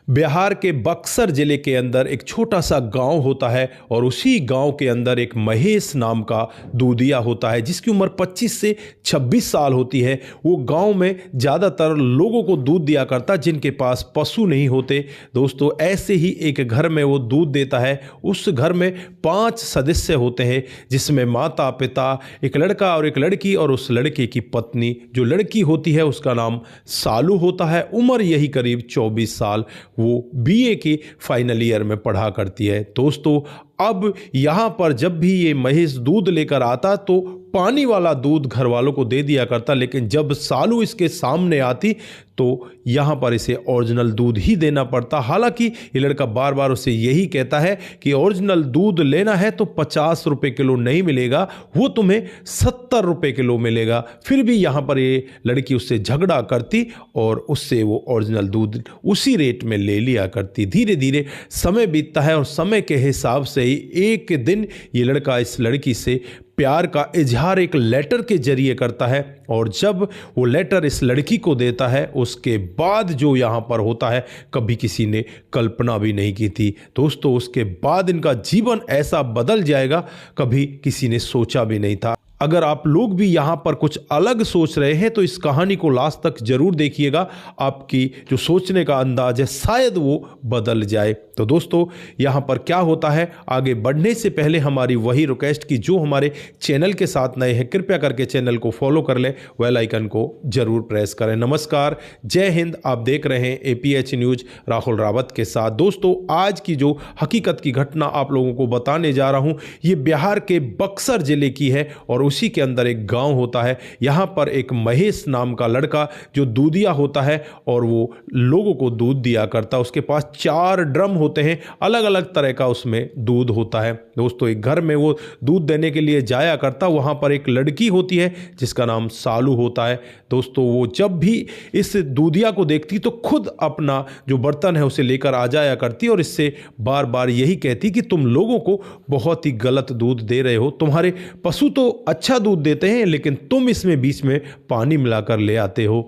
बिहार के बक्सर जिले के अंदर एक छोटा सा गांव होता है और उसी गांव के अंदर एक महेश नाम का दूधिया होता है जिसकी उम्र 25 से 26 साल होती है। वो गांव में ज़्यादातर लोगों को दूध दिया करता जिनके पास पशु नहीं होते। दोस्तों, ऐसे ही एक घर में वो दूध देता है। उस घर में 5 सदस्य होते हैं जिसमें माता पिता, एक लड़का और एक लड़की और उस लड़के की पत्नी। जो लड़की होती है उसका नाम सालू होता है, उम्र यही करीब 24 साल। वो बीए के फाइनल ईयर में पढ़ा करती है। दोस्तों, अब यहाँ पर जब भी ये महेश दूध लेकर आता तो पानी वाला दूध घर वालों को दे दिया करता, लेकिन जब सालू इसके सामने आती तो यहाँ पर इसे ओरिजिनल दूध ही देना पड़ता। हालांकि ये लड़का बार बार उसे यही कहता है कि ओरिजिनल दूध लेना है तो 50 रुपये किलो नहीं मिलेगा, वो तुम्हें 70 रुपये किलो मिलेगा। फिर भी यहाँ पर ये लड़की उससे झगड़ा करती और उससे वो ओरिजिनल दूध उसी रेट में ले लिया करती। धीरे धीरे समय बीतता है और समय के हिसाब से ही एक दिन ये लड़का इस लड़की से प्यार का इजहार एक लेटर के जरिए करता है और जब वो लेटर इस लड़की को देता है उसके बाद जो यहाँ पर होता है कभी किसी ने कल्पना भी नहीं की थी। दोस्तों, उसके बाद इनका जीवन ऐसा बदल जाएगा कभी किसी ने सोचा भी नहीं था। अगर आप लोग भी यहाँ पर कुछ अलग सोच रहे हैं तो इस कहानी को लास्ट तक जरूर देखिएगा। आपकी जो सोचने का अंदाज है शायद वो बदल जाए। तो दोस्तों, यहाँ पर क्या होता है, आगे बढ़ने से पहले हमारी वही रिक्वेस्ट कि जो हमारे चैनल के साथ नए हैं कृपया करके चैनल को फॉलो कर लें, बेल आइकन को जरूर प्रेस करें। नमस्कार, जय हिंद। आप देख रहे हैं APH न्यूज राहुल रावत के साथ। दोस्तों, आज की जो हकीकत की घटना आप लोगों को बताने जा रहा हूँ ये बिहार के बक्सर जिले की है और उसी के अंदर एक गांव होता है। यहां पर एक महेश नाम का लड़का जो दूधिया होता है और वो लोगों को दूध दिया करता। उसके पास 4 ड्रम होते हैं, अलग अलग तरह का उसमें दूध होता है। दोस्तों, एक घर में वो दूध देने के लिए जाया करता। वहां पर एक लड़की होती है जिसका नाम सालू होता है। दोस्तों, वो जब भी इस दूधिया को देखती तो खुद अपना जो बर्तन है उसे लेकर आ जाया करती और इससे बार बार यही कहती कि तुम लोगों को बहुत ही गलत दूध दे रहे हो। तुम्हारे पशु तो अच्छा दूध देते हैं लेकिन तुम इसमें बीच में पानी मिलाकर ले आते हो।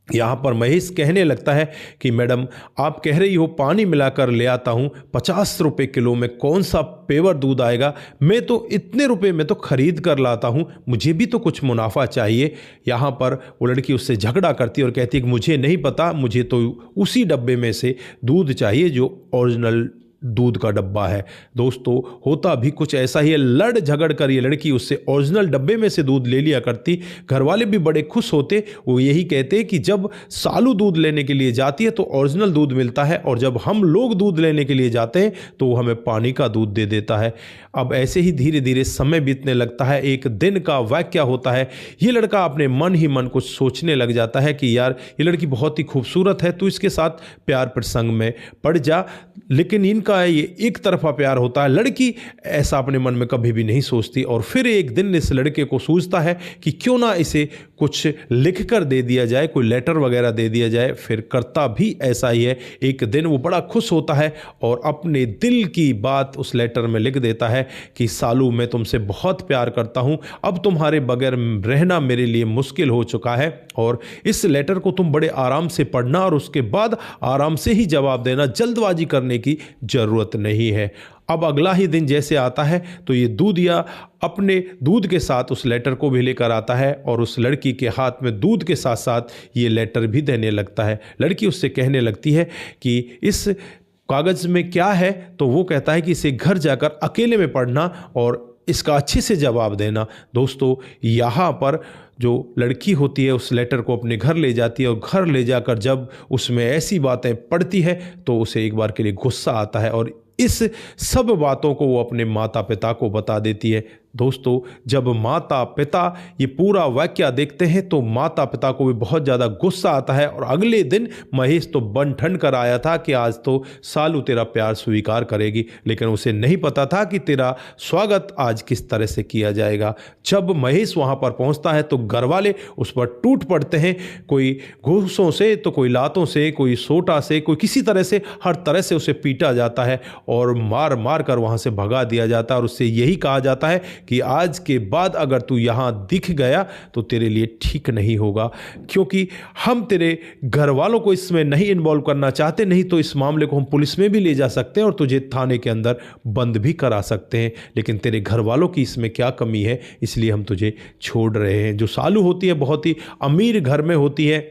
यहाँ पर महेश कहने लगता है कि मैडम, आप कह रही हो पानी मिलाकर ले आता हूँ, 50 रुपये किलो में कौन सा पेवर दूध आएगा? मैं तो इतने रुपए में तो खरीद कर लाता हूँ, मुझे भी तो कुछ मुनाफा चाहिए। यहाँ पर वो लड़की उससे झगड़ा करती है और कहती है कि मुझे नहीं पता, मुझे तो उसी डब्बे में से दूध चाहिए जो ओरिजिनल दूध का डब्बा है। दोस्तों, होता भी कुछ ऐसा ही है। लड़ झगड़ कर ये लड़की उससे ओरिजिनल डब्बे में से दूध ले लिया करती। घर वाले भी बड़े खुश होते। वो यही कहते कि जब सालू दूध लेने के लिए जाती है तो ओरिजिनल दूध मिलता है और जब हम लोग दूध लेने के लिए जाते हैं तो वो हमें पानी का दूध दे देता है। अब ऐसे ही धीरे धीरे समय बीतने लगता है। एक दिन का वाक्य होता है। ये लड़का अपने मन ही मन कुछ सोचने लग जाता है कि यार, ये लड़की बहुत ही खूबसूरत है, तो इसके साथ प्यार प्रसंग में पड़ जा। लेकिन इनका ये एक तरफा प्यार होता है। लड़की ऐसा अपने मन में कभी भी नहीं सोचती और फिर एक दिन इस लड़के को सूझता है कि क्यों ना इसे कुछ लिख कर दे दिया जाए, कोई लेटर वगैरह दे दिया जाए। फिर करता भी ऐसा ही है। एक दिन वो बड़ा खुश होता है और अपने दिल की बात उस लेटर में लिख देता है कि सालू, मैं तुमसे बहुत प्यार करता हूं, अब तुम्हारे बगैर रहना मेरे लिए मुश्किल हो चुका है और इस लेटर को तुम बड़े आराम से पढ़ना और उसके बाद आराम से ही जवाब देना, जल्दबाजी करने की जरूरत नहीं है। अब अगला ही दिन जैसे आता है तो ये दूधिया अपने दूध के साथ उस लेटर को भी लेकर आता है और उस लड़की के हाथ में दूध के साथ साथ ये लेटर भी देने लगता है। लड़की उससे कहने लगती है कि इस कागज में क्या है, तो वो कहता है कि इसे घर जाकर अकेले में पढ़ना और इसका अच्छे से जवाब देना। दोस्तों, यहाँ पर जो लड़की होती है उस लेटर को अपने घर ले जाती है और घर ले जाकर जब उसमें ऐसी बातें पढ़ती है तो उसे एक बार के लिए गुस्सा आता है और इस सब बातों को वो अपने माता पिता को बता देती है। दोस्तों, जब माता पिता ये पूरा वाक्य देखते हैं तो माता पिता को भी बहुत ज़्यादा गुस्सा आता है और अगले दिन महेश तो बन ठन कर आया था कि आज तो सालू तेरा प्यार स्वीकार करेगी, लेकिन उसे नहीं पता था कि तेरा स्वागत आज किस तरह से किया जाएगा। जब महेश वहाँ पर पहुँचता है तो घर वाले उस पर टूट पड़ते हैं, कोई घूसों से तो कोई लातों से, कोई सोटा से, कोई किसी तरह से, हर तरह से उसे पीटा जाता है और मार मार कर वहाँ से भगा दिया जाता है और उससे यही कहा जाता है कि आज के बाद अगर तू यहाँ दिख गया तो तेरे लिए ठीक नहीं होगा, क्योंकि हम तेरे घर वालों को इसमें नहीं इन्वॉल्व करना चाहते, नहीं तो इस मामले को हम पुलिस में भी ले जा सकते हैं और तुझे थाने के अंदर बंद भी करा सकते हैं, लेकिन तेरे घर वालों की इसमें क्या कमी है, इसलिए हम तुझे छोड़ रहे हैं। जो सालू होती है बहुत ही अमीर घर में होती है।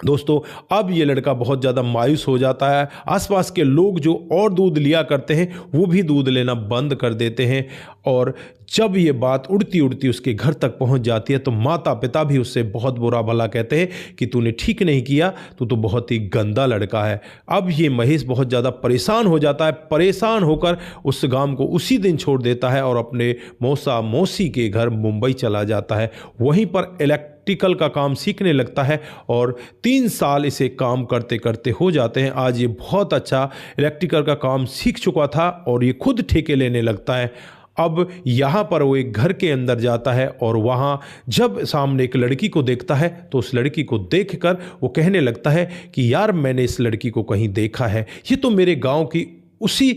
दोस्तों, अब ये लड़का बहुत ज़्यादा मायूस हो जाता है। आसपास के लोग जो और दूध लिया करते हैं वो भी दूध लेना बंद कर देते हैं, और जब ये बात उड़ती उड़ती उसके घर तक पहुंच जाती है तो माता पिता भी उससे बहुत बुरा भला कहते हैं कि तूने ठीक नहीं किया, तू तो बहुत ही गंदा लड़का है। अब ये महेश बहुत ज़्यादा परेशान हो जाता है। परेशान होकर उस गांव को उसी दिन छोड़ देता है और अपने मौसा मौसी के घर मुंबई चला जाता है। वहीं पर इलेक्ट्रिकल का काम सीखने लगता है और 3 साल इसे काम करते करते हो जाते हैं। आज ये बहुत अच्छा इलेक्ट्रिकल का काम सीख चुका था और ये खुद ठेके लेने लगता है। अब यहाँ पर वो एक घर के अंदर जाता है और वहाँ जब सामने एक लड़की को देखता है तो उस लड़की को देखकर वो कहने लगता है कि यार, मैंने इस लड़की को कहीं देखा है, ये तो मेरे गांव की उसी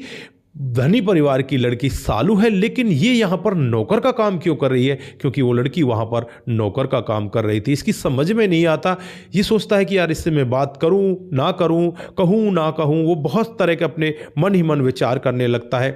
धनी परिवार की लड़की सालू है, लेकिन ये यहाँ पर नौकर का काम क्यों कर रही है? क्योंकि वो लड़की वहाँ पर नौकर का काम कर रही थी। इसकी समझ में नहीं आता। ये सोचता है कि यार, इससे मैं बात करूँ ना करूँ, कहूँ ना कहूँ। वो बहुत तरह के अपने मन ही मन विचार करने लगता है।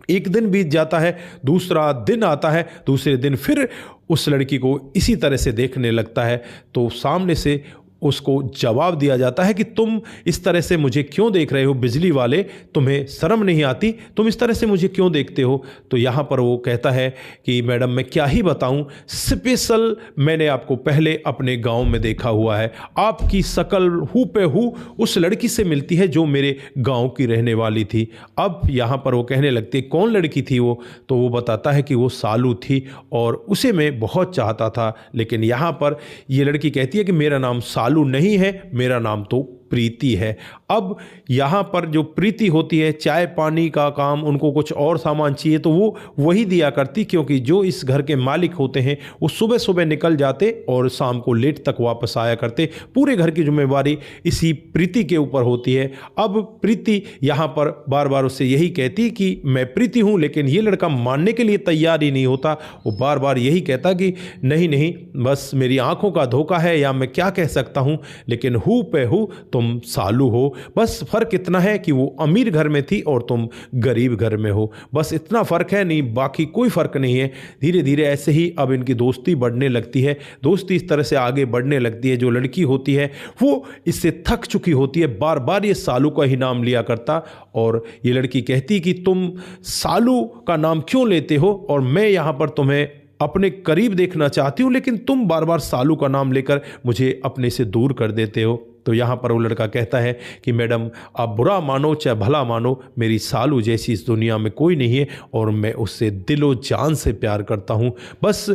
एक दिन बीत जाता है, दूसरा दिन आता है, दूसरे दिन फिर उस लड़की को इसी तरह से देखने लगता है तो सामने से उसको जवाब दिया जाता है कि तुम इस तरह से मुझे क्यों देख रहे हो बिजली वाले, तुम्हें शर्म नहीं आती, तुम इस तरह से मुझे क्यों देखते हो? तो यहाँ पर वो कहता है कि मैडम, मैं क्या ही बताऊँ, स्पेशल मैंने आपको पहले अपने गांव में देखा हुआ है, आपकी शक्ल हू पे हू उस लड़की से मिलती है जो मेरे गांव की रहने वाली थी। अब यहाँ पर वो कहने लगती है कौन लड़की थी वो? तो वो बताता है कि वो सालू थी और उसे मैं बहुत चाहता था, लेकिन यहाँ पर ये लड़की कहती है कि मेरा नाम सालू नहीं है, मेरा नाम तो प्रीति है। अब यहाँ पर जो प्रीति होती है, चाय पानी का काम, उनको कुछ और सामान चाहिए तो वो वही दिया करती, क्योंकि जो इस घर के मालिक होते हैं वो सुबह सुबह निकल जाते और शाम को लेट तक वापस आया करते। पूरे घर की जिम्मेवारी इसी प्रीति के ऊपर होती है। अब प्रीति यहाँ पर बार बार उससे यही कहती कि मैं प्रीति हूँ, लेकिन ये लड़का मानने के लिए तैयार ही नहीं होता। वो बार बार यही कहता कि नहीं नहीं, बस मेरी आंखों का धोखा है, या मैं क्या कह सकता हूँ, लेकिन हूँ पे हूँ तुम सालू हो। बस फर्क इतना है कि वो अमीर घर में थी और तुम गरीब घर में हो, बस इतना फर्क है, नहीं बाकी कोई फर्क नहीं है। धीरे धीरे ऐसे ही अब इनकी दोस्ती बढ़ने लगती है। दोस्ती इस तरह से आगे बढ़ने लगती है। जो लड़की होती है वो इससे थक चुकी होती है, बार बार ये सालू का ही नाम लिया करता, और ये लड़की कहती कि तुम सालू का नाम क्यों लेते हो, और मैं यहाँ पर तुम्हें अपने करीब देखना चाहती हूँ, लेकिन तुम बार बार सालू का नाम लेकर मुझे अपने से दूर कर देते हो। तो यहाँ पर वो लड़का कहता है कि मैडम, आप बुरा मानो चाहे भला मानो, मेरी सालू जैसी इस दुनिया में कोई नहीं है और मैं उससे दिलो जान से प्यार करता हूँ। बस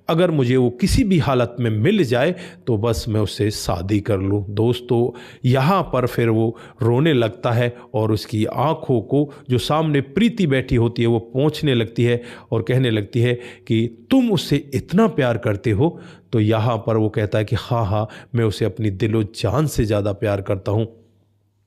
अगर मुझे वो किसी भी हालत में मिल जाए तो बस मैं उससे शादी कर लूँ। दोस्तों, यहाँ पर फिर वो रोने लगता है और उसकी आंखों को जो सामने प्रीति बैठी होती है वो पोंछने लगती है और कहने लगती है कि तुम उससे इतना प्यार करते हो? तो यहाँ पर वो कहता है कि हाँ हाँ, मैं उसे अपनी दिलो जान से ज़्यादा प्यार करता हूँ।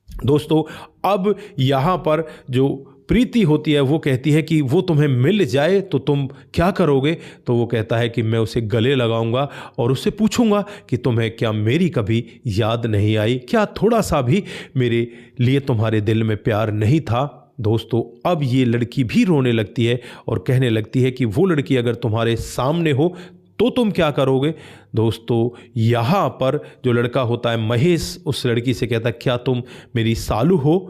दोस्तों, अब यहाँ पर जो प्रीति होती है वो कहती है कि वो तुम्हें मिल जाए तो तुम क्या करोगे? तो वो कहता है कि मैं उसे गले लगाऊंगा और उससे पूछूंगा कि तुम्हें क्या मेरी कभी याद नहीं आई, क्या थोड़ा सा भी मेरे लिए तुम्हारे दिल में प्यार नहीं था? दोस्तों, अब ये लड़की भी रोने लगती है और कहने लगती है कि वो लड़की अगर तुम्हारे सामने हो तो तुम क्या करोगे? दोस्तों, यहाँ पर जो लड़का होता है महेश उस लड़की से कहता है क्या तुम मेरी सालू हो?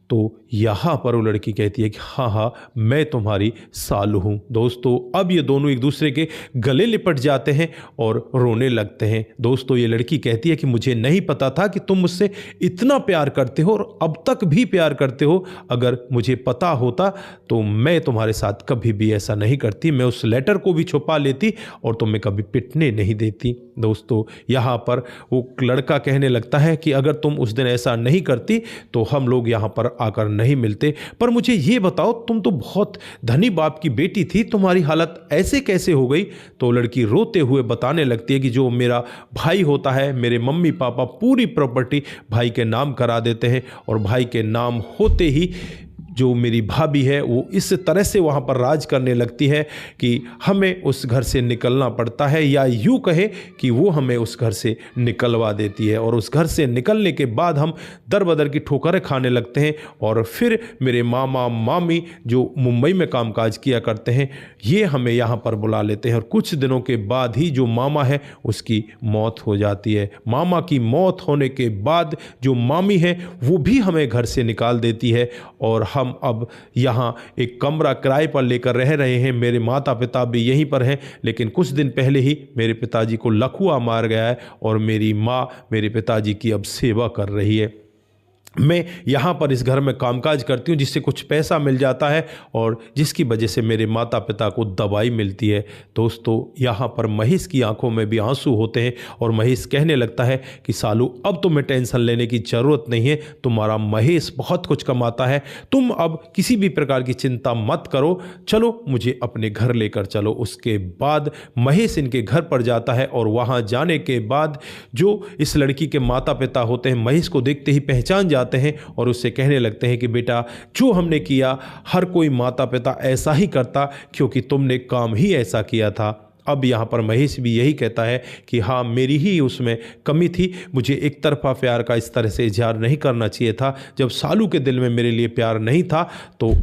तो यहाँ पर वो लड़की कहती है कि हाँ हाँ, मैं तुम्हारी सालू हूँ। दोस्तों, अब ये दोनों एक दूसरे के गले लिपट जाते हैं और रोने लगते हैं। दोस्तों, ये लड़की कहती है कि मुझे नहीं पता था कि तुम मुझसे इतना प्यार करते हो और अब तक भी प्यार करते हो। अगर मुझे पता होता तो मैं तुम्हारे साथ कभी भी ऐसा नहीं करती, मैं उस लेटर को भी छुपा लेती और तुम्हें कभी पिटने नहीं देती। दोस्तों, यहाँ पर वो लड़का कहने लगता है कि अगर तुम उस दिन ऐसा नहीं करती तो हम लोग यहाँ पर आकर नहीं मिलते। पर मुझे ये बताओ, तुम तो बहुत धनी बाप की बेटी थी, तुम्हारी हालत ऐसे कैसे हो गई? तो लड़की रोते हुए बताने लगती है कि जो मेरा भाई होता है, मेरे मम्मी पापा पूरी प्रॉपर्टी भाई के नाम करा देते हैं और भाई के नाम होते ही जो मेरी भाभी है वो इस तरह से वहाँ पर राज करने लगती है कि हमें उस घर से निकलना पड़ता है, या यूँ कहे कि वो हमें उस घर से निकलवा देती है। और उस घर से निकलने के बाद हम दर बदर की ठोकरें खाने लगते हैं। और फिर मेरे मामा मामी जो मुंबई में कामकाज किया करते हैं, ये हमें यहाँ पर बुला लेते हैं। और कुछ दिनों के बाद ही जो मामा है उसकी मौत हो जाती है। मामा की मौत होने के बाद जो मामी है वो भी हमें घर से निकाल देती है, और हम अब यहाँ एक कमरा किराए पर लेकर रह रहे हैं। मेरे माता पिता भी यहीं पर हैं, लेकिन कुछ दिन पहले ही मेरे पिताजी को लकवा मार गया है और मेरी माँ मेरे पिताजी की अब सेवा कर रही है। मैं यहाँ पर इस घर में कामकाज करती हूँ, जिससे कुछ पैसा मिल जाता है और जिसकी वजह से मेरे माता पिता को दवाई मिलती है। दोस्तों, यहाँ पर महेश की आंखों में भी आंसू होते हैं और महेश कहने लगता है कि सालू, अब तुम्हें टेंशन लेने की ज़रूरत नहीं है, तुम्हारा महेश बहुत कुछ कमाता है, तुम अब किसी भी प्रकार की चिंता मत करो, चलो मुझे अपने घर लेकर चलो। उसके बाद महेश इनके घर पर जाता है और वहाँ जाने के बाद जो इस लड़की के माता पिता होते हैं, महेश को देखते ही पहचान जाते हैं और उससे कहने लगते हैं कि बेटा, जो हमने किया हर कोई माता पिता ऐसा ही करता, क्योंकि तुमने काम ही ऐसा किया था। अब यहाँ पर महेश भी यही कहता है कि हाँ, मेरी ही उसमें कमी थी, मुझे एक तरफा प्यार का इस तरह से इजहार नहीं करना चाहिए था। जब सालू के दिल में मेरे लिए प्यार नहीं था तो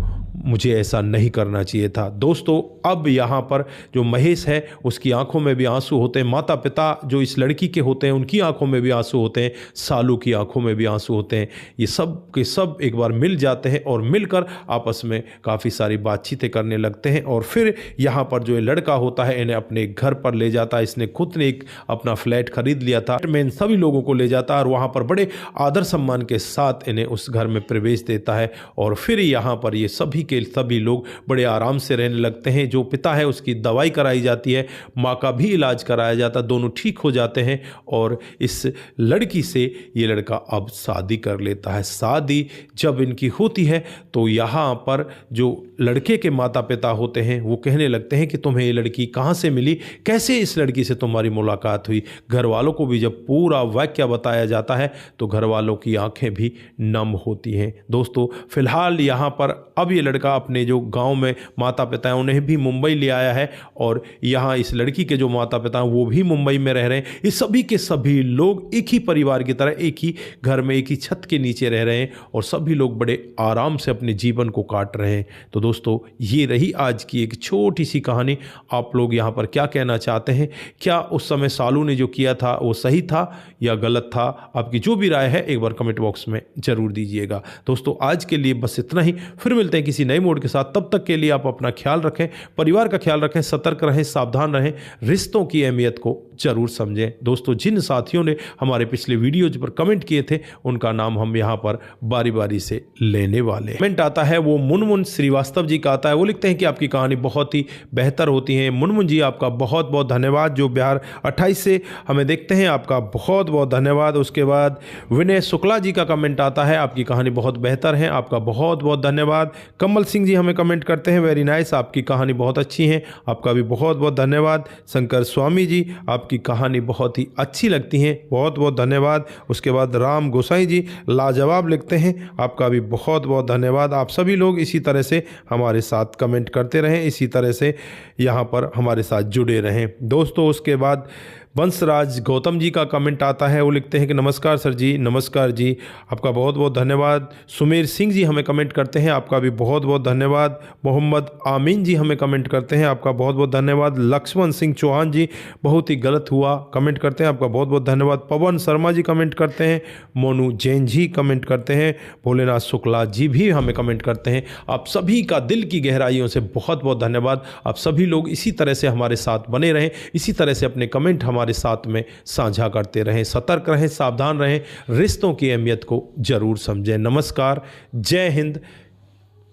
मुझे ऐसा नहीं करना चाहिए था। दोस्तों, अब यहाँ पर जो महेश है उसकी आंखों में भी आंसू होते हैं, माता पिता जो इस लड़की के होते हैं उनकी आंखों में भी आंसू होते हैं, सालू की आंखों में भी आंसू होते हैं। ये सब के सब एक बार मिल जाते हैं और मिलकर आपस में काफ़ी सारी बातचीतें करने लगते हैं। और फिर यहाँ पर जो ये लड़का होता है इन्हें अपने घर पर ले जाता है। इसने खुद ने एक अपना फ्लैट खरीद लिया था। मैं इन सभी लोगों को ले जाता है और वहाँ पर बड़े आदर सम्मान के साथ इन्हें उस घर में प्रवेश देता है। और फिर यहाँ पर ये सभी के सभी लोग बड़े आराम से रहने लगते हैं। जो पिता है उसकी दवाई कराई जाती है, माँ का भी इलाज कराया जाता है, दोनों ठीक हो जाते हैं। और इस लड़की से ये लड़का अब शादी कर लेता है। शादी जब इनकी होती है तो यहाँ पर जो लड़के के माता पिता होते हैं वो कहने लगते हैं कि तुम्हें ये लड़की कहाँ से मिली, कैसे इस लड़की से तुम्हारी मुलाकात हुई। घर वालों को भी जब पूरा वाक्य बताया जाता है तो घर वालों की आंखें भी नम होती हैं। दोस्तों, फिलहाल यहाँ पर अब ये लड़का अपने जो गांव में माता पिता हैं उन्हें भी मुंबई ले आया है, और यहाँ इस लड़की के जो माता पिता हैं वो भी मुंबई में रह रहे हैं। ये सभी के सभी लोग एक ही परिवार की तरह एक ही घर में एक ही छत के नीचे रह रहे हैं और सभी लोग बड़े आराम से अपने जीवन को काट रहे हैं। तो दोस्तों, ये रही आज की एक छोटी सी कहानी। आप लोग यहाँ पर क्या कहना चाहते हैं? क्या उस समय सालू ने जो किया था वो सही था या गलत था? आपकी जो भी राय है एक बार कमेंट बॉक्स में जरूर दीजिएगा। दोस्तों, आज के लिए बस इतना ही, फिर मिलते हैं किसी नए मोड के साथ। तब तक के लिए आप अपना ख्याल रखें, परिवार का ख्याल रखें, सतर्क रहें, सावधान रहें, रिश्तों की अहमियत को जरूर समझें। दोस्तों, जिन साथियों ने हमारे पिछले वीडियोज पर कमेंट किए थे उनका नाम हम यहाँ पर बारी बारी से लेने वाले हैं। कमेंट आता है वो मुनमुन श्रीवास्तव जी का आता है। वो लिखते हैं कि आपकी कहानी बहुत ही बेहतर होती है। मुनमुन जी, आपका बहुत बहुत धन्यवाद। जो बिहार 28 से हमें देखते हैं, आपका बहुत बहुत धन्यवाद। उसके बाद विनय शुक्ला जी का कमेंट आता है, आपकी कहानी बहुत बेहतर है, आपका बहुत बहुत धन्यवाद। कमल सिंह जी हमें कमेंट करते हैं, वेरी नाइस, आपकी कहानी बहुत अच्छी है, आपका भी बहुत बहुत धन्यवाद। शंकर स्वामी जी, आपकी कहानी बहुत ही अच्छी लगती है, बहुत बहुत धन्यवाद। उसके बाद राम गोसाई जी लाजवाब लिखते हैं, आपका भी बहुत बहुत धन्यवाद। आप सभी लोग इसी तरह से हमारे साथ कमेंट करते रहें, इसी तरह से यहाँ पर हमारे साथ जुड़े रहें। दोस्तों, उसके बाद वंशराज गौतम जी का कमेंट आता है। वो लिखते हैं कि नमस्कार सर जी। नमस्कार जी, आपका बहुत बहुत धन्यवाद। सुमेर सिंह जी हमें कमेंट करते हैं, आपका भी बहुत बहुत धन्यवाद। मोहम्मद आमीन जी हमें कमेंट करते हैं, आपका बहुत बहुत धन्यवाद। लक्ष्मण सिंह चौहान जी, बहुत ही गलत हुआ, कमेंट करते हैं, आपका बहुत बहुत धन्यवाद। पवन शर्मा जी कमेंट करते हैं, मोनू जैन जी कमेंट करते हैं, भोलेनाथ शुक्ला जी भी हमें कमेंट करते हैं। आप सभी का दिल की गहराइयों से बहुत बहुत धन्यवाद। आप सभी लोग इसी तरह से हमारे साथ बने रहें, इसी तरह से अपने कमेंट हमारे साथ में साझा करते रहें, सतर्क रहें, सावधान रहें, रिश्तों की अहमियत को जरूर समझें। नमस्कार, जय हिंद,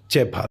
जय भारत।